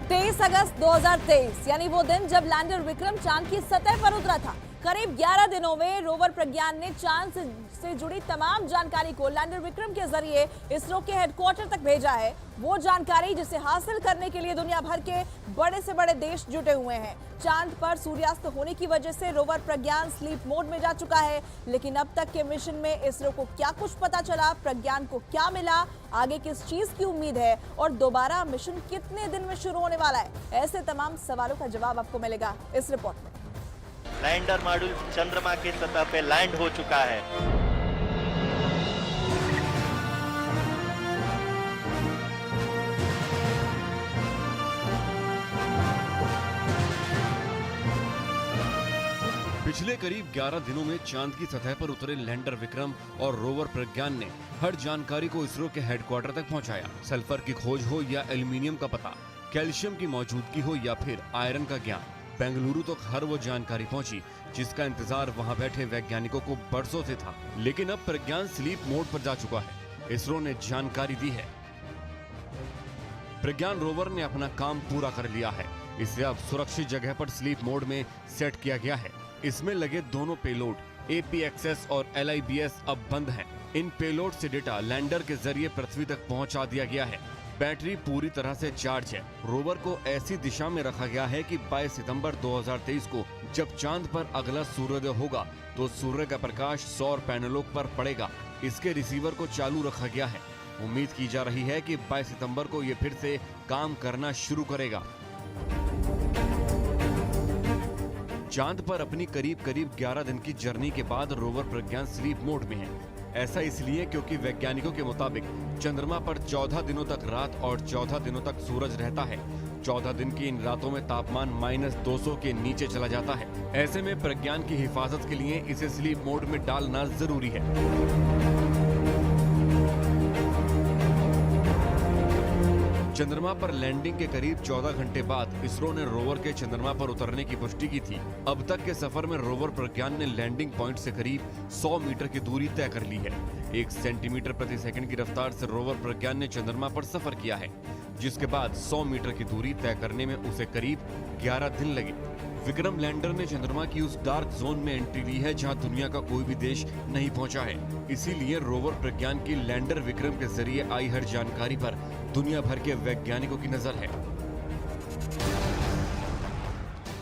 23 अगस्त 2023 यानी वो दिन जब लैंडर विक्रम चांद की सतह पर उतरा था। करीब 11 दिनों में रोवर प्रज्ञान ने चांद से जुड़ी तमाम जानकारी को लैंडर विक्रम के जरिए इसरो के हेडक्वार्टर तक भेजा है। वो जानकारी जिसे हासिल करने के लिए दुनिया भर के बड़े से बड़े देश जुटे हुए हैं। चांद पर सूर्यास्त होने की वजह से रोवर प्रज्ञान स्लीप मोड में जा चुका है, लेकिन अब तक के मिशन में इसरो को क्या कुछ पता चला, प्रज्ञान को क्या मिला, आगे किस चीज की उम्मीद है और दोबारा मिशन कितने दिन में शुरू होने वाला है, ऐसे तमाम सवालों का जवाब आपको मिलेगा इस रिपोर्ट में। लैंडर मॉड्यूल चंद्रमा की सतह पे लैंड हो चुका है। पिछले करीब 11 दिनों में चांद की सतह पर उतरे लैंडर विक्रम और रोवर प्रज्ञान ने हर जानकारी को इसरो के हेडक्वार्टर तक पहुंचाया। सल्फर की खोज हो या एल्यूमिनियम का पता, कैल्शियम की मौजूदगी हो या फिर आयरन का ज्ञान, बेंगलुरु तक हर वो जानकारी पहुंची जिसका इंतजार वहां बैठे वैज्ञानिकों को बरसों से था। लेकिन अब प्रज्ञान स्लीप मोड पर जा चुका है। इसरो ने जानकारी दी है। प्रज्ञान रोवर ने अपना काम पूरा कर लिया है। इसे अब सुरक्षित जगह पर स्लीप मोड में सेट किया गया है। इसमें लगे दोनों पेलोड APXS और LIBS अब बंद हैं। इन पेलोड से डेटा लैंडर के जरिए पृथ्वी तक पहुंचा दिया गया है। बैटरी पूरी तरह से चार्ज है। रोवर को ऐसी दिशा में रखा गया है कि 22 सितंबर 2023 को जब चांद पर अगला सूर्योदय होगा तो सूर्य का प्रकाश सौर पैनलों पर पड़ेगा। इसके रिसीवर को चालू रखा गया है। उम्मीद की जा रही है कि 22 सितंबर को ये फिर से काम करना शुरू करेगा। चांद पर अपनी करीब 11 दिन की जर्नी के बाद रोवर प्रज्ञान स्लीप मोड में है। ऐसा इसलिए क्योंकि वैज्ञानिकों के मुताबिक चंद्रमा पर 14 दिनों तक रात और 14 दिनों तक सूरज रहता है। 14 दिन की इन रातों में तापमान -200 के नीचे चला जाता है। ऐसे में प्रज्ञान की हिफाजत के लिए इसे स्लीप मोड में डालना जरूरी है। चंद्रमा पर लैंडिंग के करीब 14 घंटे बाद इसरो ने रोवर के चंद्रमा पर उतरने की पुष्टि की थी। अब तक के सफर में रोवर प्रज्ञान ने लैंडिंग पॉइंट से करीब 100 मीटर की दूरी तय कर ली है। 1 सेंटीमीटर प्रति सेकंड की रफ्तार से रोवर प्रज्ञान ने चंद्रमा पर सफर किया है, जिसके बाद 100 मीटर की दूरी तय करने में उसे करीब 11 दिन लगे। विक्रम लैंडर ने चंद्रमा की उस डार्क जोन में एंट्री ली है जहां दुनिया का कोई भी देश नहीं पहुंचा है। इसीलिए रोवर प्रज्ञान की लैंडर विक्रम के जरिए आई हर जानकारी पर दुनिया भर के वैज्ञानिकों की नजर है।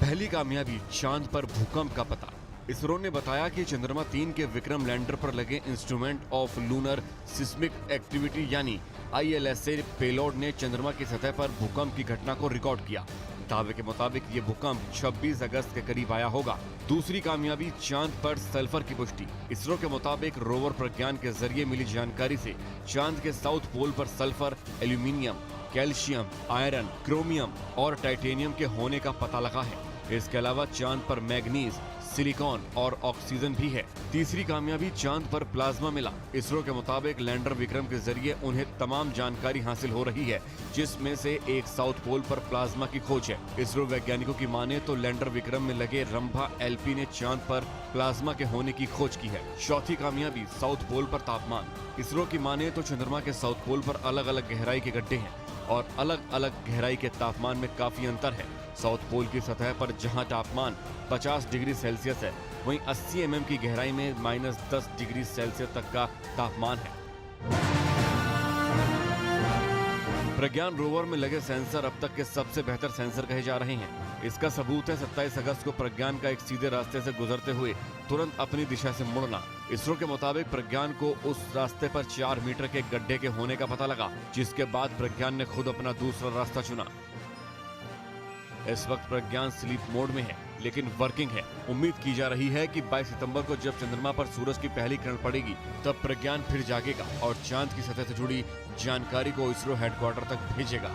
पहली कामयाबी, चांद पर भूकंप का पता। इसरो ने बताया कि चंद्रमा 3 के विक्रम लैंडर पर लगे instrument of lunar seismic activity यानी ILSA पेलोड ने चंद्रमा की सतह पर भूकंप की घटना को रिकॉर्ड किया। दावे के मुताबिक ये भूकंप 26 अगस्त के करीब आया होगा। दूसरी कामयाबी, चांद पर सल्फर की पुष्टि। इसरो के मुताबिक रोवर प्रज्ञान के जरिए मिली जानकारी से चांद के साउथ पोल पर sulphur, aluminium, calcium, iron, chromium और टाइटेनियम के होने का पता लगा है। इसके अलावा चांद पर मैग्नीज, सिलिकॉन और ऑक्सीजन भी है। तीसरी कामयाबी, चांद पर प्लाज्मा मिला। इसरो के मुताबिक लैंडर विक्रम के जरिए उन्हें तमाम जानकारी हासिल हो रही है, जिसमें से एक साउथ पोल पर प्लाज्मा की खोज है। इसरो वैज्ञानिकों की माने तो लैंडर विक्रम में लगे रंभा LP ने चांद पर प्लाज्मा के होने की खोज की है। चौथी कामयाबी, साउथ पोल पर तापमान। इसरो की माने तो चंद्रमा के साउथ पोल पर अलग अलग गहराई के गड्ढे हैं और अलग अलग गहराई के तापमान में काफी अंतर है। साउथ पोल की सतह पर जहां तापमान 50 डिग्री सेल्सियस है, वहीं 80 mm की गहराई में -10 डिग्री सेल्सियस तक का तापमान है। प्रज्ञान रोवर में लगे सेंसर अब तक के सबसे बेहतर सेंसर कहे जा रहे हैं। इसका सबूत है 27 अगस्त को प्रज्ञान का एक सीधे रास्ते से गुजरते हुए तुरंत अपनी दिशा से मुड़ना। इसरो के मुताबिक प्रज्ञान को उस रास्ते पर 4 मीटर के गड्ढे के होने का पता लगा, जिसके बाद प्रज्ञान ने खुद अपना दूसरा रास्ता चुना। इस वक्त प्रज्ञान स्लीप मोड में है, लेकिन वर्किंग है। उम्मीद की जा रही है कि 22 सितंबर को जब चंद्रमा पर सूरज की पहली किरण पड़ेगी, तब प्रज्ञान फिर जागेगा और चांद की सतह से जुड़ी जानकारी को इसरो हेडक्वार्टर तक भेजेगा।